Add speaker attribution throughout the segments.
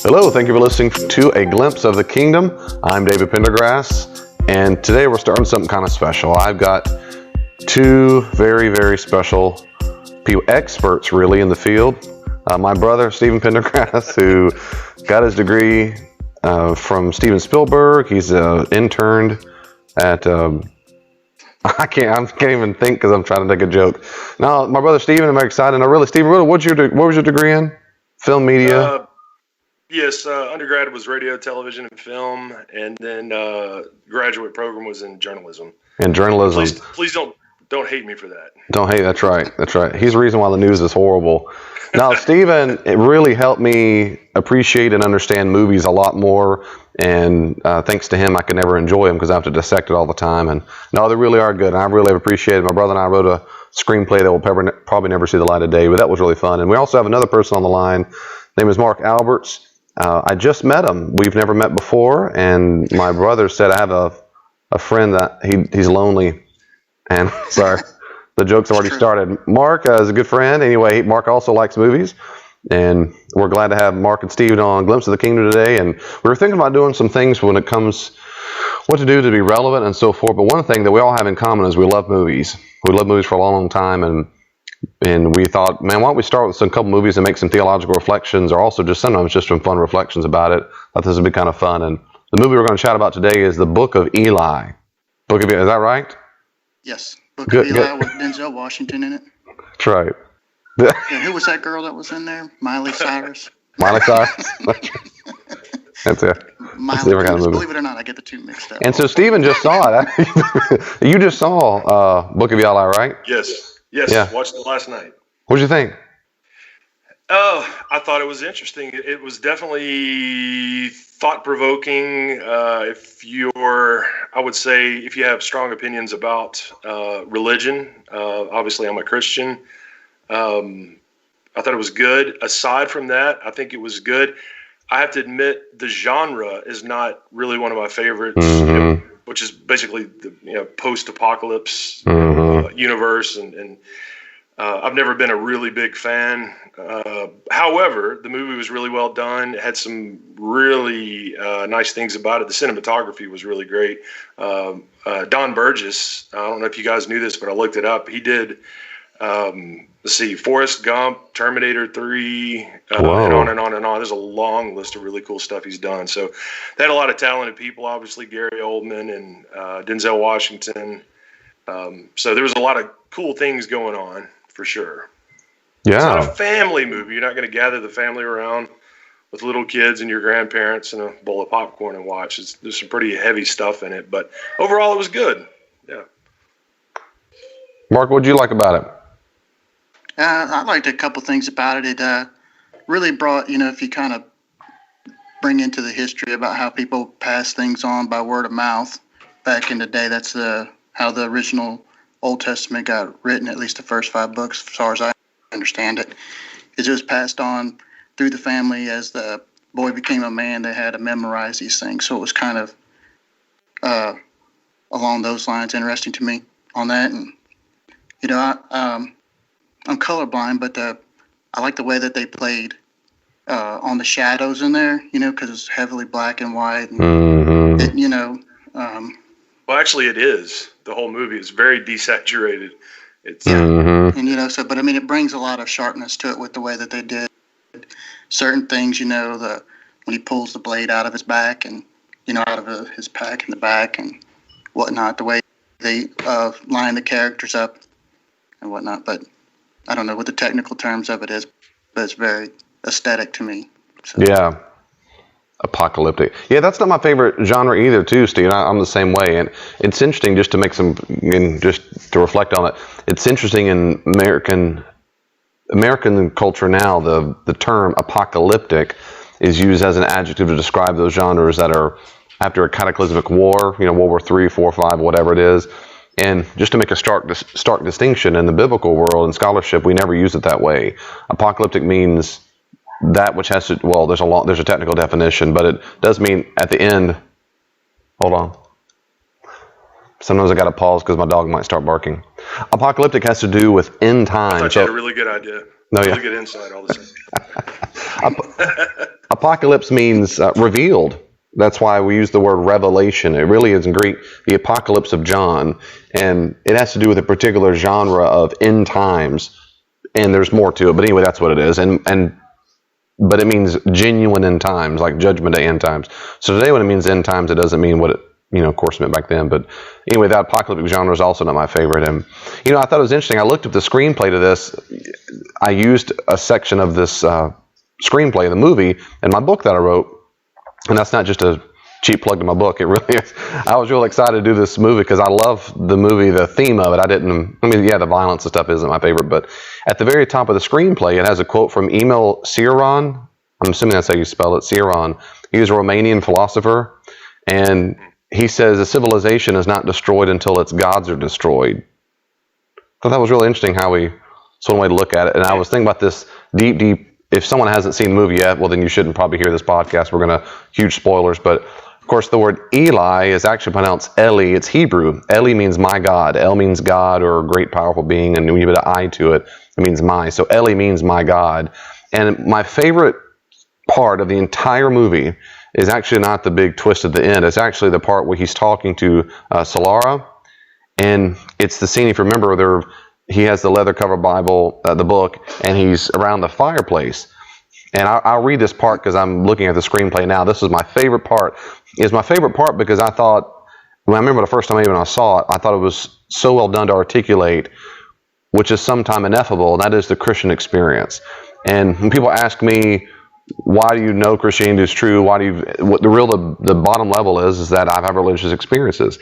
Speaker 1: Hello, thank you for listening to A Glimpse of the Kingdom. I'm David Pendergrass, and today we're starting something kind of special. I've got two very, very special people, experts really in the field. My brother, Steven Pendergrass, who got his degree from Steven Spielberg. He's interned at, I can't even think because I'm trying to take a joke. No, my brother Steven, I'm excited. No, really, Steven, what was your degree in? Film media?
Speaker 2: Yes, undergrad was radio, television, and film, and then graduate program was in journalism.
Speaker 1: In journalism.
Speaker 2: Please don't hate me for that.
Speaker 1: Don't hate. That's right. That's right. He's the reason why the news is horrible. Now, Steven, it really helped me appreciate and understand movies a lot more. And thanks to him, I could never enjoy them because I have to dissect it all the time. And no, they really are good. And I really have appreciated. My brother and I wrote a screenplay that will probably never see the light of day, but that was really fun. And we also have another person on the line. His name is Mark Alberts. I just met him. We've never met before, and my brother said I have a friend that he's lonely. And sorry, the joke's already started. Mark is a good friend. Anyway, Mark also likes movies, and we're glad to have Mark and Steven on Glimpse of the Kingdom today. And we were thinking about doing some things when it comes what to do to be relevant and so forth. But one thing that we all have in common is we love movies. We love movies for a long, long time, and we thought, man, why don't we start with a couple movies and make some theological reflections, or also just sometimes just some fun reflections about it. I thought this would be kind of fun. And the movie we're going to chat about today is The Book of Eli. Book of Eli, is that right?
Speaker 3: Yes. Book of Eli with Denzel Washington in it.
Speaker 1: That's right.
Speaker 3: And who was that girl that was in there? Miley Cyrus.
Speaker 1: Miley Cyrus. That's it.
Speaker 3: Miley Cyrus. Believe it or not, I get the two mixed up.
Speaker 1: And so Steven just saw it. You just saw Book of Eli, right?
Speaker 2: Yes. Yeah. Watched it last night.
Speaker 1: What did you think?
Speaker 2: I thought it was interesting. It was definitely thought-provoking. If you have strong opinions about religion, obviously I'm a Christian. I thought it was good. Aside from that, I think it was good. I have to admit, the genre is not really one of my favorites, which is basically the post-apocalypse universe, and I've never been a really big fan. However, the movie was really well done. It had some really nice things about it. The cinematography was really great. Don Burgess, I don't know if you guys knew this, but I looked it up. He did, Forrest Gump, Terminator 3, and on and on and on. There's a long list of really cool stuff he's done. So they had a lot of talented people, obviously Gary Oldman and Denzel Washington. So there was a lot of cool things going on, for sure.
Speaker 1: Yeah.
Speaker 2: It's not a family movie. You're not going to gather the family around with little kids and your grandparents and a bowl of popcorn and watch. There's some pretty heavy stuff in it, but overall it was good. Yeah.
Speaker 1: Mark, what did you like about it?
Speaker 3: I liked a couple things about it. It really brought, if you kind of bring into the history about how people pass things on by word of mouth back in the day. That's how the original Old Testament got written, at least the first 5 books, as far as I understand it. It was passed on through the family. As the boy became a man, they had to memorize these things. So it was kind of along those lines, interesting to me on that. And, I'm colorblind, but I like the way that they played on the shadows in there, because it's heavily black and white. And
Speaker 2: well, actually, it is. The whole movie is very desaturated. It's
Speaker 3: and but it brings a lot of sharpness to it with the way that they did certain things. When he pulls the blade out of his back and out of his pack in the back and whatnot, the way they line the characters up and whatnot. But I don't know what the technical terms of it is, but it's very aesthetic to me. So.
Speaker 1: Yeah. Apocalyptic. Yeah, that's not my favorite genre either, too, Steve. I'm the same way. And it's interesting just to just to reflect on it. It's interesting in American culture now, the term apocalyptic is used as an adjective to describe those genres that are after a cataclysmic war, World War III, 4, 5, whatever it is. And just to make a stark distinction, in the biblical world and scholarship, we never use it that way. Apocalyptic means that which has to, well, there's a technical definition, but it does mean at the end. Hold on. Sometimes I got to pause because my dog might start barking. Apocalyptic has to do with end time.
Speaker 2: I thought you had a really good idea.
Speaker 1: No,
Speaker 2: really good insight all of a sudden.
Speaker 1: Apocalypse means revealed. That's why we use the word revelation. It really is in Greek, the Apocalypse of John, and it has to do with a particular genre of end times. And there's more to it, but anyway, that's what it is. But it means genuine end times, like Judgment Day end times. So today, when it means end times, it doesn't mean what it, of course, meant back then. But anyway, that apocalyptic genre is also not my favorite. And I thought it was interesting. I looked up the screenplay to this. I used a section of this screenplay of the movie in my book that I wrote, and that's not just a cheap plug to my book. It really is. I was really excited to do this movie because I love the movie, the theme of it. The violence and stuff isn't my favorite, but at the very top of the screenplay, it has a quote from Emil Cioran. I'm assuming that's how you spell it, Cioran. He was a Romanian philosopher, and he says a civilization is not destroyed until its gods are destroyed. I thought that was really interesting it's one way to look at it. And I was thinking about this deep. If someone hasn't seen the movie yet, well, then you shouldn't probably hear this podcast. We're going to, huge spoilers. But, of course, the word Eli is actually pronounced Eli. It's Hebrew. Eli means my God. El means God or great powerful being. And when you put an I to it, it means my. So Eli means my God. And my favorite part of the entire movie is actually not the big twist at the end. It's actually the part where he's talking to Solara. And it's the scene, if you remember, he has the leather cover Bible, the book, and he's around the fireplace. And I'll read this part because I'm looking at the screenplay now. This is my favorite part. It's my favorite part because I thought, when I remember the first time I saw it, I thought it was so well done to articulate, which is sometime ineffable, and that is the Christian experience. And when people ask me, why do you know Christianity is true? The bottom level is that I've had religious experiences.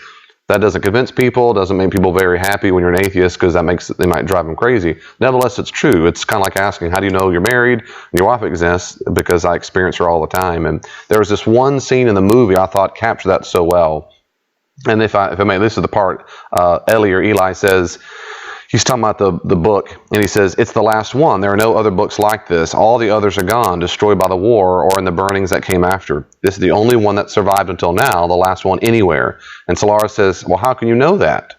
Speaker 1: That doesn't convince people, doesn't make people very happy when you're an atheist because they might drive them crazy. Nevertheless, it's true. It's kind of like asking, how do you know you're married and your wife exists? Because I experience her all the time. And there was this one scene in the movie I thought captured that so well. And if I may, this is the part, Eli says, he's talking about the book, and he says, it's the last one. There are no other books like this. All the others are gone, destroyed by the war or in the burnings that came after. This is the only one that survived until now, the last one anywhere. And Solara says, well, how can you know that?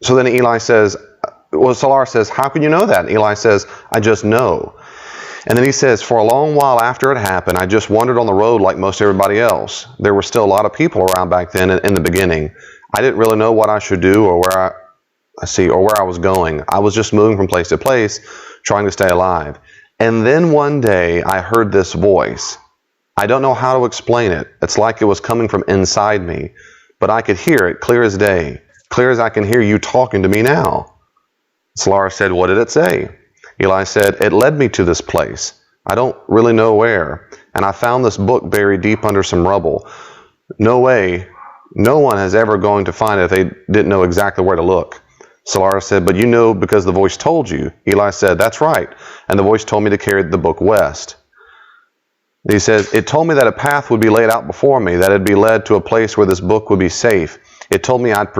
Speaker 1: So then Solara says, how can you know that? And Eli says, I just know. And then he says, for a long while after it happened, I just wandered on the road like most everybody else. There were still a lot of people around back then in the beginning. I didn't really know what I should do or where I was going. I was just moving from place to place, trying to stay alive. And then one day, I heard this voice. I don't know how to explain it. It's like it was coming from inside me. But I could hear it clear as day, clear as I can hear you talking to me now. Solara said, what did it say? Eli said, it led me to this place. I don't really know where. And I found this book buried deep under some rubble. No way. No one has ever going to find it if they didn't know exactly where to look. Solara said, but you know because the voice told you. Eli said, that's right. And the voice told me to carry the book west. He says, it told me that a path would be laid out before me, that it'd be led to a place where this book would be safe. It told me I'd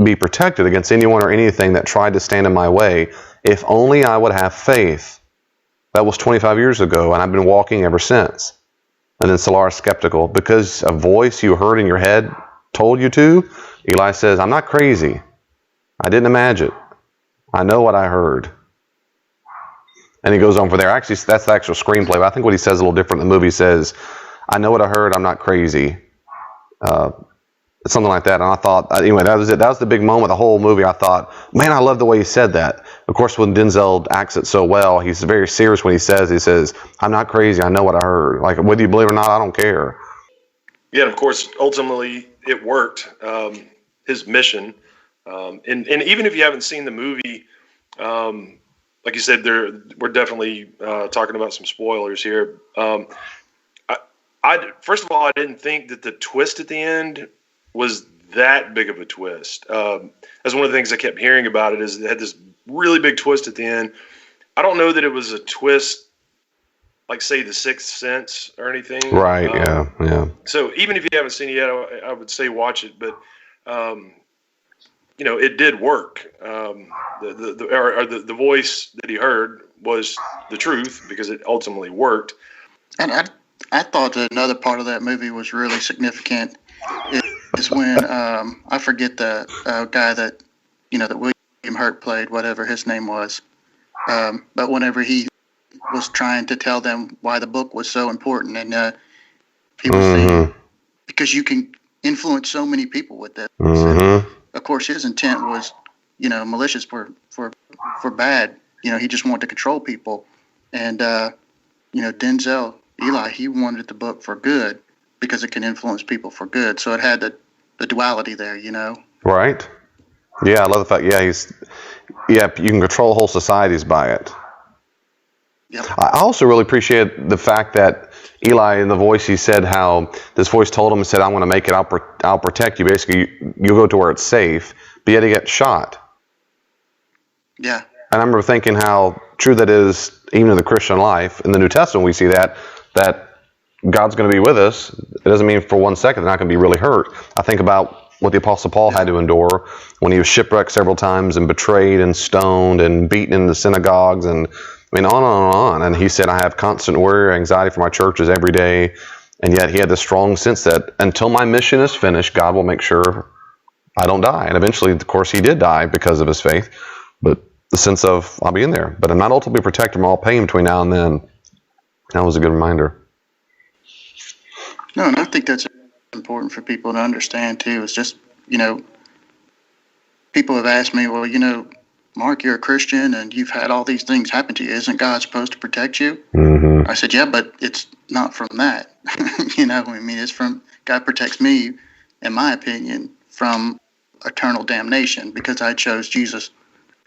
Speaker 1: be protected against anyone or anything that tried to stand in my way, if only I would have faith. That was 25 years ago, and I've been walking ever since. And then Solara's skeptical. Because a voice you heard in your head told you to? Eli says, I'm not crazy. I didn't imagine. I know what I heard. And he goes on from there. Actually, that's the actual screenplay. But I think what he says is a little different. The movie says, I know what I heard. I'm not crazy. Something like that. And I thought, anyway, that was it. That was the big moment of the whole movie. I thought, man, I love the way he said that. Of course, when Denzel acts it so well, he's very serious when he says, I'm not crazy. I know what I heard. Like, whether you believe it or not, I don't care.
Speaker 2: Yeah, and of course, ultimately, it worked. His mission. And even if you haven't seen the movie, like you said, we're definitely talking about some spoilers here. First of all, I didn't think that the twist at the end was that big of a twist. That's one of the things I kept hearing about it, is it had this really big twist at the end. I don't know that it was a twist like, say, The Sixth Sense or anything.
Speaker 1: Right, yeah.
Speaker 2: So even if you haven't seen it yet, I would say watch it. But, it did work. The voice that he heard was the truth because it ultimately worked.
Speaker 3: And I thought that another part of that movie was really significant is when I forget the guy that that William Hurt played, whatever his name was. But whenever he was trying to tell them why the book was so important, and he was saying because you can influence so many people with this. And of course, his intent was malicious for bad. He just wanted to control people, and Denzel Eli, he wanted the book for good because it can influence people for good. So it had the duality there,
Speaker 1: Right. Yeah, I love the fact. Yeah, you can control whole societies by it.
Speaker 3: Yep.
Speaker 1: I also really appreciate the fact that Eli, in the voice, he said how this voice told him and said, "I'm going to make it. I'll protect you. Basically, you'll go to where it's safe." But yet he gets shot.
Speaker 3: Yeah.
Speaker 1: I remember thinking how true that is, even in the Christian life. In the New Testament, we see that God's going to be with us. It doesn't mean for 1 second they're not going to be really hurt. I think about what the Apostle Paul had to endure when he was shipwrecked several times and betrayed and stoned and beaten in the synagogues and on and on. And he said, I have constant worry, anxiety for my churches every day. And yet he had this strong sense that until my mission is finished, God will make sure I don't die. And eventually, of course, he did die because of his faith. But the sense of, I'll be in there. But I'm not ultimately protected from all pain between now and then. That was a good reminder.
Speaker 3: No, and I think that's important for people to understand, too. It's just, people have asked me, well, Mark, you're a Christian and you've had all these things happen to you. Isn't God supposed to protect you? I said, yeah, but it's not from that. It's from God protects me, in my opinion, from eternal damnation because I chose Jesus.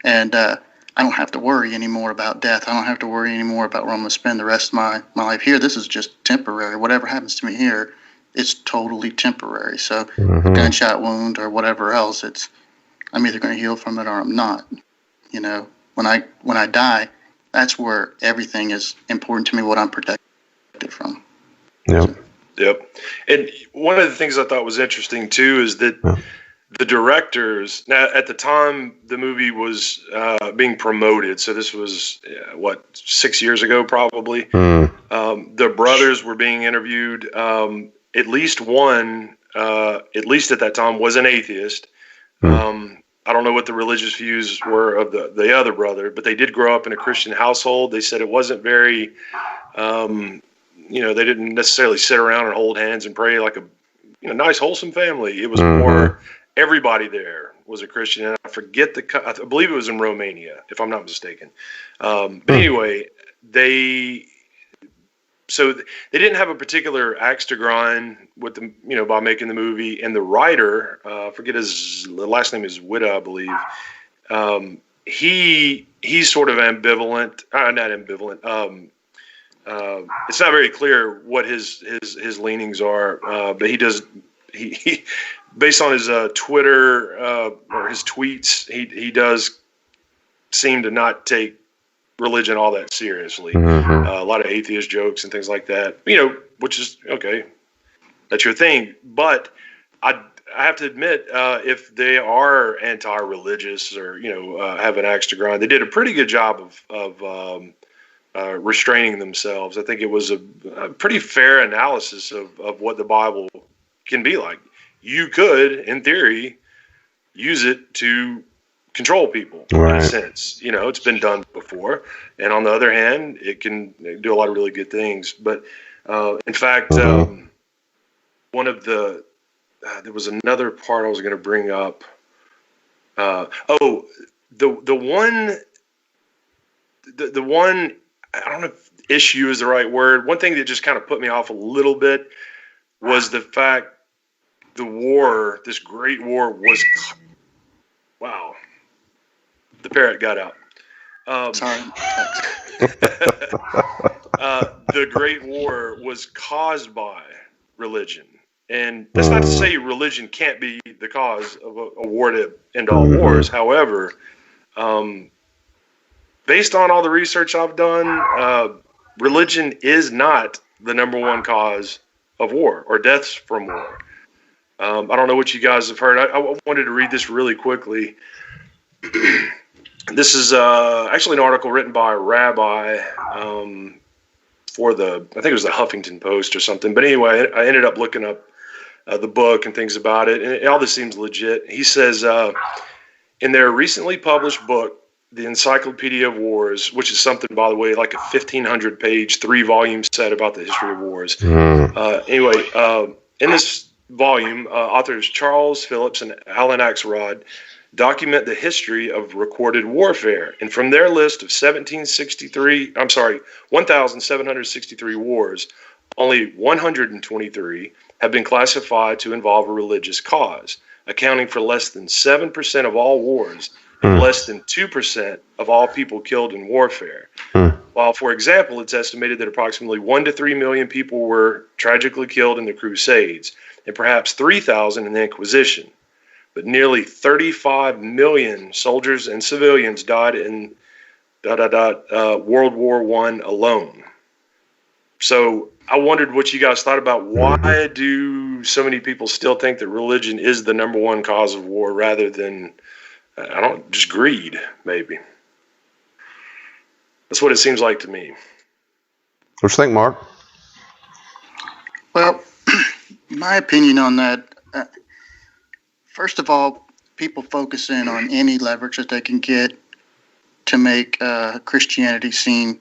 Speaker 3: And I don't have to worry anymore about death. I don't have to worry anymore about where I'm going to spend the rest of my life here. This is just temporary. Whatever happens to me here, it's totally temporary. So a gunshot wound or whatever else, I'm either going to heal from it or I'm not. When I die, that's where everything is important to me, what I'm protected from.
Speaker 1: Yep.
Speaker 2: Yep. And one of the things I thought was interesting, too, is that the directors, now at the time the movie was being promoted, so this was, 6 years ago probably, the brothers were being interviewed. At least one, at least at that time, was an atheist. I don't know what the religious views were of the other brother, but they did grow up in a Christian household. They said it wasn't very, they didn't necessarily sit around and hold hands and pray like a nice, wholesome family. It was more everybody there was a Christian. And I forget I believe it was in Romania, if I'm not mistaken. But anyway, they didn't have a particular axe to grind with them, by making the movie. And the writer, forget the last name is Witta, I believe. He's sort of ambivalent, not ambivalent. It's not very clear what his leanings are, but he based on his Twitter or his tweets, he does seem to not take religion all that seriously. A lot of atheist jokes and things like that, which is okay. That's your thing. But I have to admit, if they are anti-religious or, have an axe to grind, they did a pretty good job of restraining themselves. I think it was a pretty fair analysis of what the Bible can be like. You could, in theory, use it to control people in a sense. It's been done before. And on the other hand, it can do a lot of really good things. But in fact, one of there was another part I was going to bring up. The one, I don't know if issue is the right word. One thing that just kind of put me off a little bit was the fact this great war was, wow. The parrot got out.
Speaker 3: Sorry.
Speaker 2: The Great War was caused by religion. And that's not to say religion can't be the cause of a war to end all wars. However, based on all the research I've done, religion is not the number one cause of war or deaths from war. I don't know what you guys have heard. I wanted to read this really quickly. This is actually an article written by a rabbi for I think it was the Huffington Post or something. But anyway, I ended up looking up the book and things about it, and all this seems legit. He says in their recently published book, The Encyclopedia of Wars, which is something, by the way, like a 1,500-page, 3-volume set about the history of wars. Anyway, in this volume, authors Charles Phillips and Alan Axelrod document the history of recorded warfare. And from their list of 1,763 wars, only 123 have been classified to involve a religious cause, accounting for less than 7% of all wars and less than 2% of all people killed in warfare. While, for example, it's estimated that approximately 1 to 3 million people were tragically killed in the Crusades and perhaps 3,000 in the Inquisition. But nearly 35 million soldiers and civilians died in World War I alone. So I wondered what you guys thought about why do so many people still think that religion is the number one cause of war rather than, just greed, maybe. That's what it seems like to me.
Speaker 1: What you think, Mark?
Speaker 3: Well, my opinion on that, first of all, people focus in on any leverage that they can get to make Christianity seem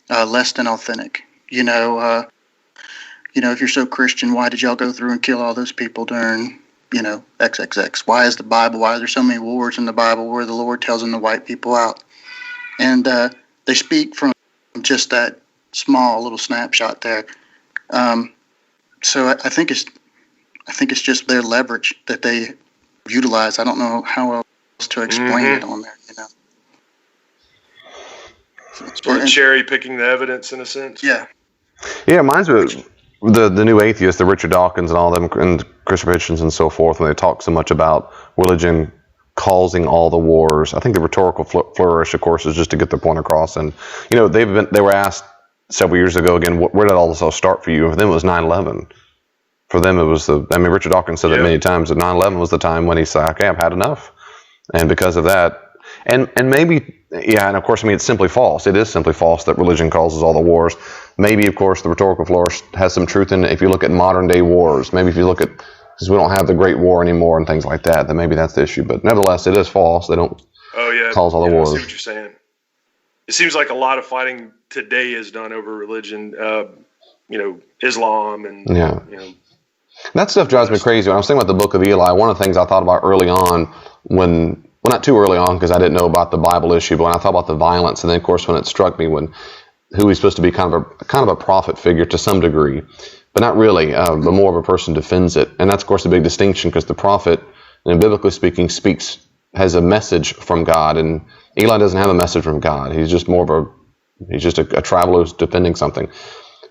Speaker 3: less than authentic. If you're so Christian, why did y'all go through and kill all those people during, XXX? Why is there so many wars in the Bible where the Lord tells them to wipe people out? And they speak from just that small little snapshot there. So I think it's just their leverage that they utilize. I don't know how else to explain it on there.
Speaker 2: Sort of cherry picking the evidence in a sense.
Speaker 3: Yeah.
Speaker 1: Yeah, it reminds me of the new atheists, the Richard Dawkins and all them, and Christopher Hitchens and so forth, when they talk so much about religion causing all the wars. I think the rhetorical flourish, of course, is just to get their point across. And they were asked several years ago again, where did all this all start for you? For them, it was 9/11. For them, it was Richard Dawkins said it many times, that 9/11 was the time when he said, okay, I've had enough. And because of that, and maybe, and of course, it's simply false. It is simply false that religion causes all the wars. Maybe, of course, the rhetorical flourish has some truth in it. If you look at modern day wars, maybe if you look at, because we don't have the Great War anymore and things like that, then maybe that's the issue. But nevertheless, it is false. They don't cause all the wars.
Speaker 2: I see what you're saying. It seems like a lot of fighting today is done over religion, Islam and,
Speaker 1: That stuff drives me crazy. When I was thinking about the Book of Eli, one of the things I thought about early on not too early on because I didn't know about the Bible issue, but when I thought about the violence, and then of course when it struck me who he's supposed to be kind of a prophet figure to some degree, but not really, but more of a person defends it. And that's of course a big distinction because the prophet, and biblically speaking, has a message from God, and Eli doesn't have a message from God. He's just a traveler who's defending something.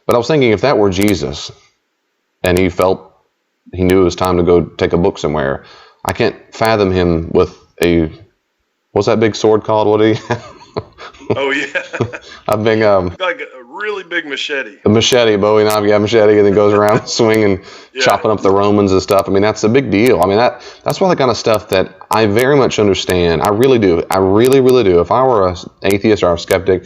Speaker 1: But I was thinking, if that were Jesus, and he knew it was time to go take a book somewhere, I can't fathom him with what's that big sword called? What do you?
Speaker 2: Oh yeah,
Speaker 1: a big
Speaker 2: like a really big machete.
Speaker 1: A machete, Bowie knife, machete, and then goes around swinging, chopping up the Romans and stuff. That's a big deal. That's all the kind of stuff that I very much understand. I really do. I really, really do. If I were an atheist or a skeptic,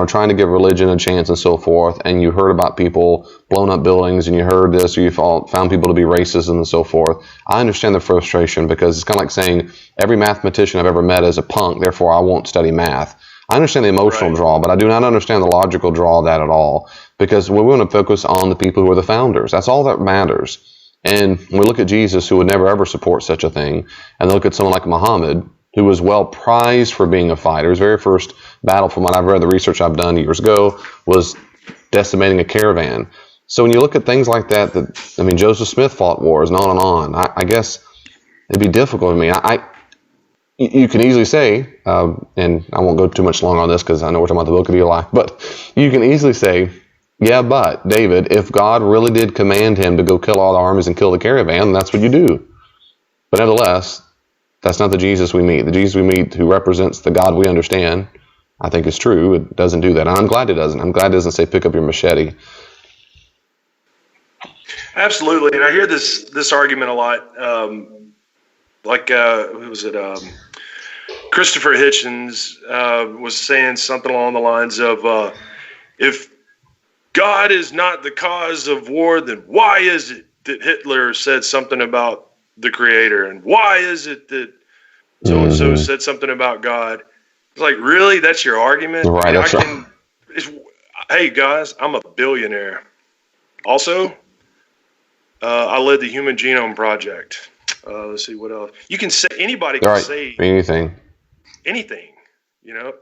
Speaker 1: trying to give religion a chance and so forth, and you heard about people blowing up buildings, and you heard this, or you found people to be racist and so forth, I understand the frustration, because it's kind of like saying every mathematician I've ever met is a punk, therefore I won't study math. I understand the emotional draw, but I do not understand the logical draw of that at all, because we want to focus on the people who are the founders. That's all that matters. And when we look at Jesus, who would never ever support such a thing, and look at someone like Muhammad, who was well prized for being a fighter. His very first battle, from what I've read, the research I've done years ago, was decimating a caravan. So when you look at things like that, Joseph Smith fought wars and on. I guess it'd be difficult for me. You can easily say, and I won't go too much long on this because I know we're talking about the Book of Eli, but you can easily say, yeah, but David, if God really did command him to go kill all the armies and kill the caravan, that's what you do. But nevertheless, that's not the Jesus we meet. The Jesus we meet, who represents the God we understand, I think is true. It doesn't do that. And I'm glad it doesn't. I'm glad it doesn't say pick up your machete.
Speaker 2: Absolutely. And I hear this argument a lot. Who was it? Christopher Hitchens was saying something along the lines of, if God is not the cause of war, then why is it that Hitler said something about the Creator? And why is it that so-and-so said something about God? It's like, really? That's your argument?
Speaker 1: Right, that's right.
Speaker 2: Hey, guys, I'm a billionaire. Also, I led the Human Genome Project. Let's see, what else? You can say, anybody can say
Speaker 1: anything.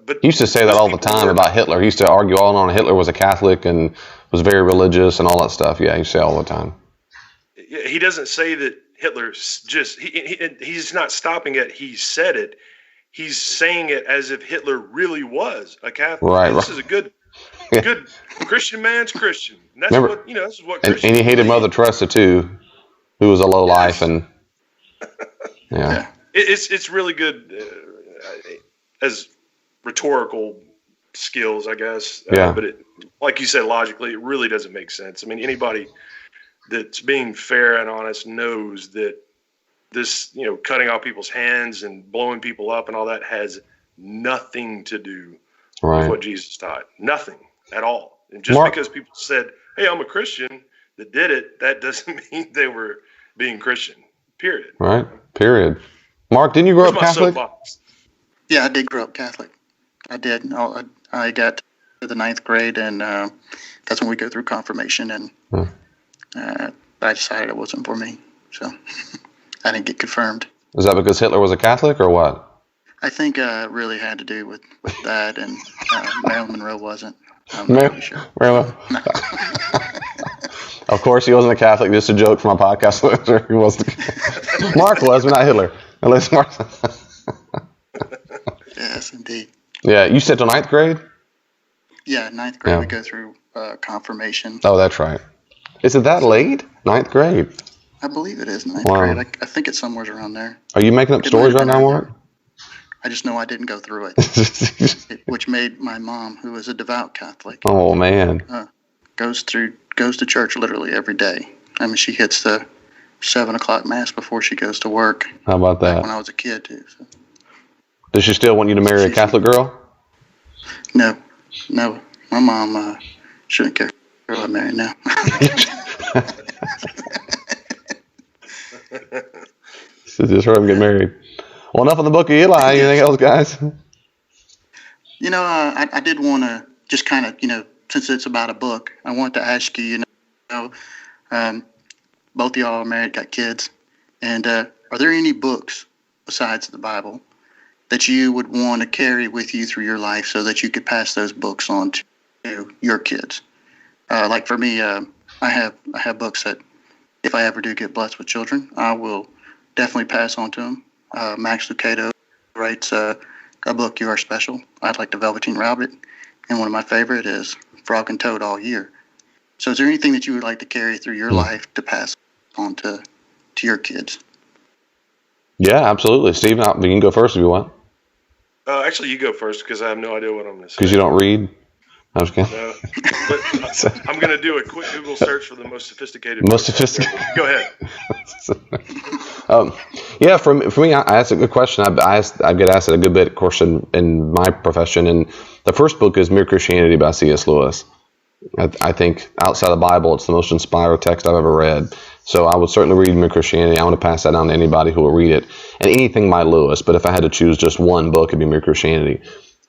Speaker 2: But
Speaker 1: he used to say that all the time about Hitler. He used to argue all on Hitler was a Catholic and was very religious and all that stuff. Yeah, he used to say all the time.
Speaker 2: He doesn't say that Hitler he's not stopping at he said it. He's saying it as if Hitler really was a Catholic.
Speaker 1: Right.
Speaker 2: This is a good Christian man's Christian. And that's this is what
Speaker 1: and he hated Mother Teresa too, who was a low life, and yeah.
Speaker 2: It's really good as rhetorical skills, I guess.
Speaker 1: Yeah.
Speaker 2: But like you said, logically, it really doesn't make sense. I mean, anybody that's being fair and honest knows that this, cutting off people's hands and blowing people up and all that has nothing to do with what Jesus taught. Nothing at all. And just because people said, hey, I'm a Christian that did it, that doesn't mean they were being Christian. Period.
Speaker 1: Right. Period. Mark, didn't you grow up Catholic?
Speaker 3: Yeah, I did grow up Catholic. I did. I got to the 9th grade, and that's when we go through confirmation, and I decided it wasn't for me. So I didn't get confirmed.
Speaker 1: Is that because Hitler was a Catholic or what?
Speaker 3: I think it really had to do with that, and Marilyn Monroe wasn't. I'm not really sure.
Speaker 1: Really? No. Of course, he wasn't a Catholic. Just a joke for my podcast. He wasn't. Mark was, but not Hitler. Unless Mark.
Speaker 3: Yes, indeed.
Speaker 1: Yeah, you said till 9th grade?
Speaker 3: Yeah, 9th grade we go through confirmation.
Speaker 1: Oh, that's right. Is it that late? 9th grade?
Speaker 3: I believe it is 9th grade. I think it's somewhere around there.
Speaker 1: Are you making up stories right now, Mark?
Speaker 3: I just know I didn't go through it, which made my mom, who is a devout Catholic.
Speaker 1: Oh man.
Speaker 3: Goes to church literally every day. I mean, she hits the 7:00 mass before she goes to work.
Speaker 1: How about that?
Speaker 3: When I was a kid too. So.
Speaker 1: Does she still want you to marry a Catholic girl?
Speaker 3: No. My mom shouldn't care who I marry now.
Speaker 1: So just heard him get married. Well, enough on the book of Eli. Anything else, guys?
Speaker 3: I did want to just kind of, since it's about a book, I wanted to ask you, both of y'all are married, got kids, and are there any books besides the Bible that you would want to carry with you through your life so that you could pass those books on to your kids? Like for me, I have books that if I ever do get blessed with children, I will definitely pass on to them. Max Lucado writes a book, You Are Special. I'd like the Velveteen Rabbit. And one of my favorite is Frog and Toad All Year. So is there anything that you would like to carry through your life to pass on to your kids?
Speaker 1: Yeah, absolutely. Steve, you can go first if you want.
Speaker 2: Actually, you go first because I have no idea what I'm going to say.
Speaker 1: Because you don't read? I'm just kidding.
Speaker 2: No, but I'm going to do a quick Google search for the most sophisticated. Go ahead.
Speaker 1: Yeah, for me, that's a good question. I get asked it a good bit, of course, in my profession. And the first book is Mere Christianity by C.S. Lewis. I think outside the Bible, it's the most inspiring text I've ever read. So I would certainly read Mere Christianity. I want to pass that on to anybody who will read it. And anything by Lewis, but if I had to choose just one book, it'd be Mere Christianity.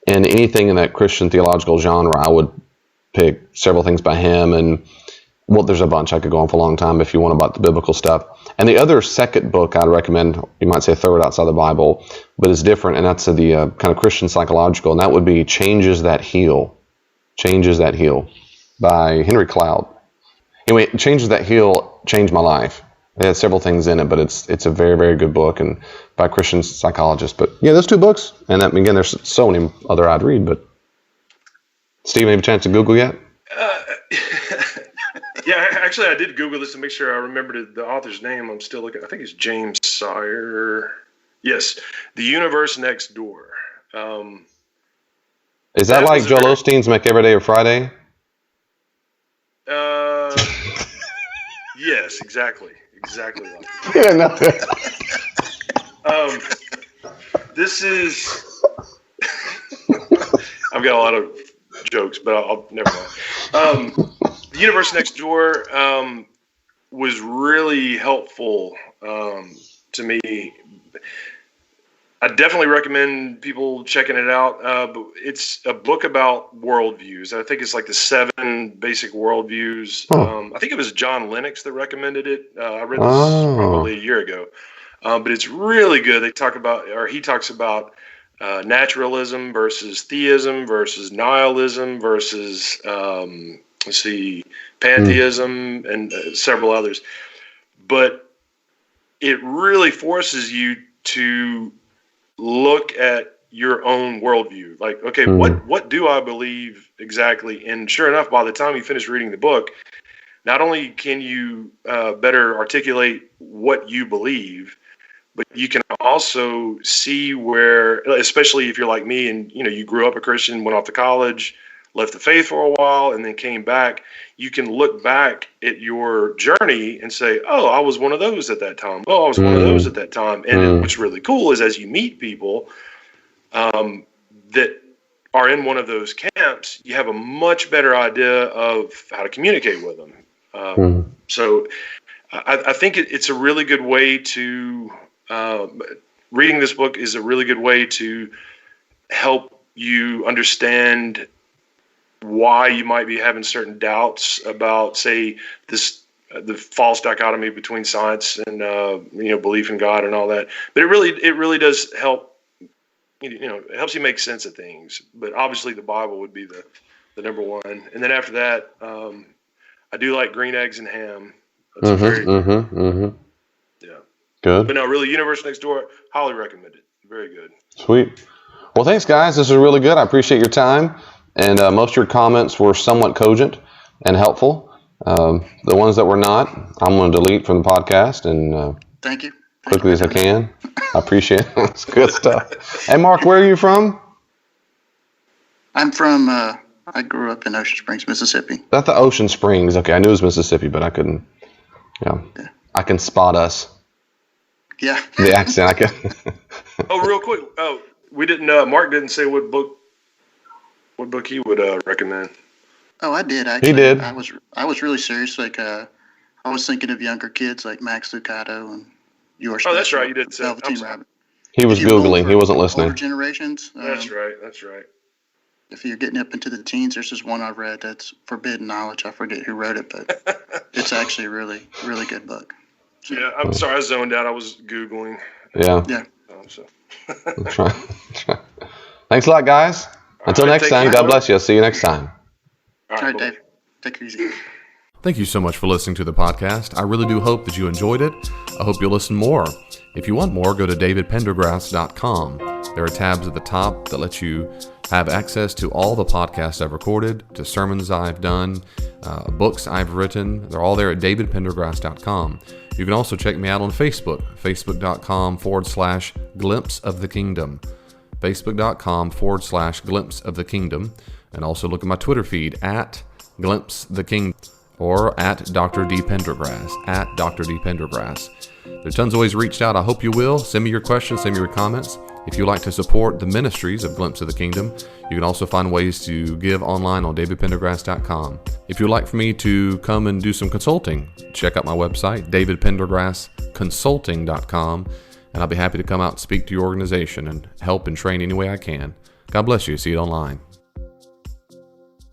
Speaker 1: And anything in that Christian theological genre, I would pick several things by him. And, well, there's a bunch. I could go on for a long time if you want about the biblical stuff. And the other second book I'd recommend, you might say third outside the Bible, but it's different, and that's the kind of Christian psychological, and that would be Changes That Heal. Changes That Heal by Henry Cloud. Anyway, Changes That Heal changed my life. It has several things in it, but it's a very, very good book and by a Christian psychologist. But yeah, those two books, and that, again, there's so many other I'd read. But Steve, have a chance to Google yet?
Speaker 2: Yeah, actually, I did Google this to make sure I remembered the author's name. I'm still looking. I think it's James Sire. Yes, The Universe Next Door.
Speaker 1: Is that like Joel Osteen's Make Every Day a Friday?
Speaker 2: Yes, exactly like
Speaker 1: Yeah, no.
Speaker 2: this is I've got a lot of jokes, but I'll never mind. The Universe Next Door was really helpful to me. I definitely recommend people checking it out. But it's a book about worldviews. I think it's like the 7 basic worldviews. I think it was John Lennox that recommended it. I read this probably a year ago. But it's really good. He talks about naturalism versus theism versus nihilism versus pantheism and several others. But it really forces you to look at your own worldview. Like, okay, what do I believe exactly? And sure enough, by the time you finish reading the book, not only can you better articulate what you believe, but you can also see where, especially if you're like me and you grew up a Christian, went off to college, left the faith for a while, and then came back, you can look back at your journey and say, oh, I was one of those at that time. Oh, I was one of those at that time. And what's really cool is as you meet people that are in one of those camps, you have a much better idea of how to communicate with them. So I think it's a really good way to, reading this book is a really good way to help you understand why you might be having certain doubts about, say, the false dichotomy between science and belief in God and all that. But it really does help. It helps you make sense of things. But obviously, the Bible would be the number one. And then after that, I do like Green Eggs and Ham. That's yeah.
Speaker 1: Good.
Speaker 2: But no, really, Universe Next Door, highly recommend it. Very good.
Speaker 1: Sweet. Well, thanks, guys. This is really good. I appreciate your time. And most of your comments were somewhat cogent and helpful. The ones that were not, I'm going to delete from the podcast and
Speaker 3: Thank you.
Speaker 1: Quickly as I can. I appreciate it. It's good stuff. Hey, Mark, where are you from?
Speaker 3: I'm from, I grew up in Ocean Springs, Mississippi.
Speaker 1: That's the Ocean Springs. Okay, I knew it was Mississippi, but I couldn't. Yeah. I can spot us.
Speaker 3: Yeah.
Speaker 1: The accent, I can.
Speaker 2: Oh, real quick. Oh, we didn't. Mark didn't say what book he would recommend.
Speaker 3: Oh, I did actually.
Speaker 1: He did.
Speaker 3: I was really serious. Like, I was thinking of younger kids like Max Lucado and yours.
Speaker 2: Oh, that's right. You did say
Speaker 3: Velveteen Rabbit.
Speaker 1: He was Googling. He wasn't listening.
Speaker 3: Older generations.
Speaker 2: That's right.
Speaker 3: If you're getting up into the teens, there's this one I've read that's Forbidden Knowledge. I forget who wrote it, but it's actually a really, really good book. So,
Speaker 2: yeah, I'm sorry. I zoned out. I was Googling.
Speaker 1: Yeah.
Speaker 3: Yeah.
Speaker 2: So.
Speaker 1: That's right. Thanks a lot, guys. Until next time, God bless you. I'll see you next time.
Speaker 3: All right, Dave. Take it easy.
Speaker 4: Thank you so much for listening to the podcast. I really do hope that you enjoyed it. I hope you'll listen more. If you want more, go to davidpendergrass.com. There are tabs at the top that let you have access to all the podcasts I've recorded, to sermons I've done, books I've written. They're all there at davidpendergrass.com. You can also check me out on Facebook, facebook.com/glimpse of the kingdom. facebook.com/glimpse of the kingdom. And also look at my Twitter feed at glimpse the kingdom or at Dr. D. Pendergrass, at Dr. D. Pendergrass. There's tons of ways reached out. I hope you will. Send me your questions, send me your comments. If you'd like to support the ministries of Glimpse of the Kingdom, you can also find ways to give online on davidpendergrass.com. If you'd like for me to come and do some consulting, check out my website, davidpendergrassconsulting.com, and I'll be happy to come out and speak to your organization and help and train any way I can. God bless you. See you online.